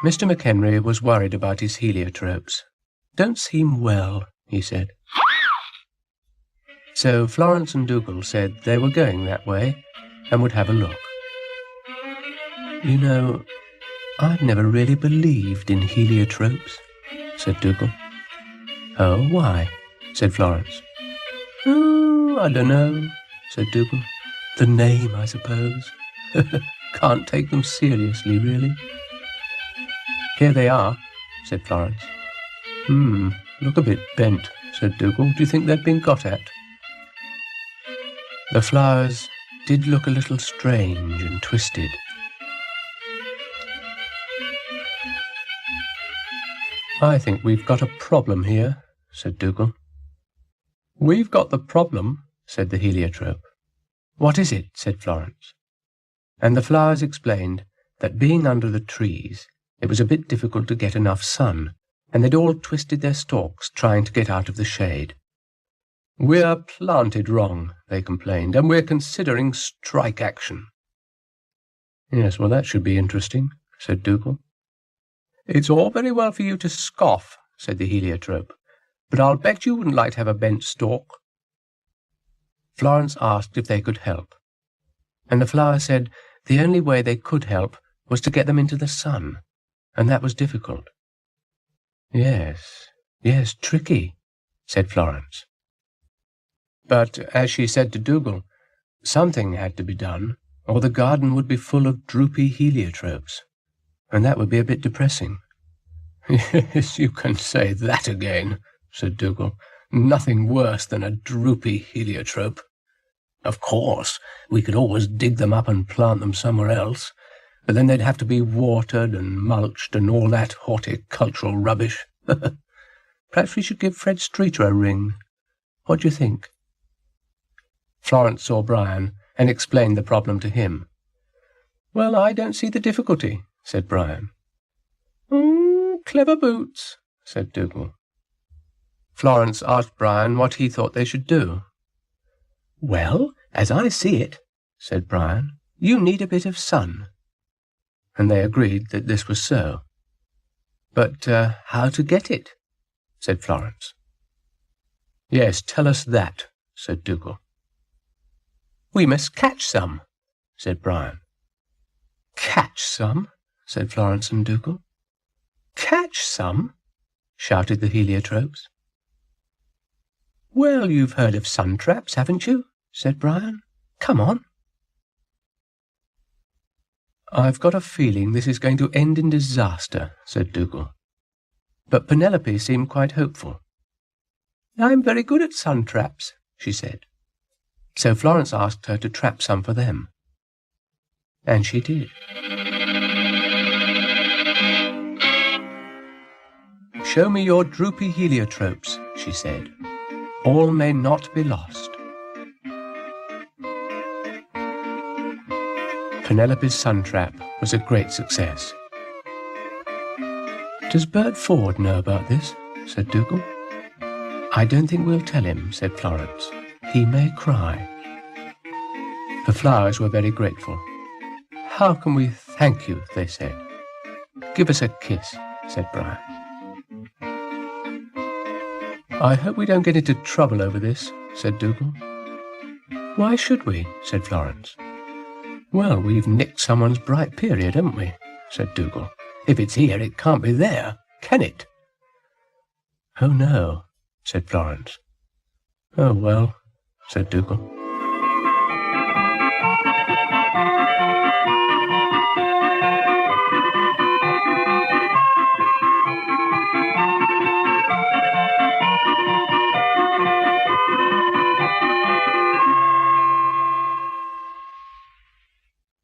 Mr. McHenry was worried about his heliotropes. "Don't seem well," he said. So Florence and Dougal said they were going that way and would have a look. "You know, I've never really believed in heliotropes," said Dougal. "Oh, why?" said Florence. "Oh, I don't know," said Dougal. "The name, I suppose. Can't take them seriously, really." "Here they are," said Florence. Look a bit bent," said Dougal. "Do you think they've been got at?" The flowers did look a little strange and twisted. "I think we've got a problem here," said Dougal. "We've got the problem," said the heliotrope. "What is it?" said Florence. And the flowers explained that being under the trees, it was a bit difficult to get enough sun, and they'd all twisted their stalks trying to get out of the shade. "We're planted wrong," they complained, "and we're considering strike action." "Yes, well, that should be interesting," said Dougal. "It's all very well for you to scoff," said the heliotrope, "but I'll bet you wouldn't like to have a bent stalk." Florence asked if they could help, and the flower said the only way they could help was to get them into the sun, and that was difficult. Yes, tricky," said Florence. But, as she said to Dougal, something had to be done, or the garden would be full of droopy heliotropes, and that would be a bit depressing. "Yes, you can say that again," said Dougal. "Nothing worse than a droopy heliotrope. Of course, we could always dig them up and plant them somewhere else, but then they'd have to be watered and mulched and all that horticultural rubbish. Perhaps we should give Fred Streeter a ring. What do you think?" Florence saw Brian and explained the problem to him. "Well, I don't see the difficulty," said Brian. "Clever boots," said Dougal. Florence asked Brian what he thought they should do. "Well, as I see it," said Brian, "you need a bit of sun." And they agreed that this was so. "But how to get it?" said Florence. "Yes, tell us that," said Dougal. "We must catch some," said Brian. "Catch some?" said Florence and Dougal. "Catch some?" shouted the heliotropes. "Well, you've heard of sun traps, haven't you?" said Brian. "Come on." "I've got a feeling this is going to end in disaster," said Dougal. But Penelope seemed quite hopeful. "I'm very good at sun traps," she said. So Florence asked her to trap some for them. And she did. "Show me your droopy heliotropes," she said. "All may not be lost." Penelope's sun trap was a great success. "Does Bert Ford know about this?" said Dougal. "I don't think we'll tell him," said Florence. "He may cry." The flowers were very grateful. "How can we thank you?" they said. "Give us a kiss," said Brian. "I hope we don't get into trouble over this," said Dougal. "Why should we?" said Florence. "Well, we've nicked someone's bright period, haven't we?" said Dougal. "If it's here, it can't be there, can it?" "Oh, no," said Florence. "Oh, well," said Dougal.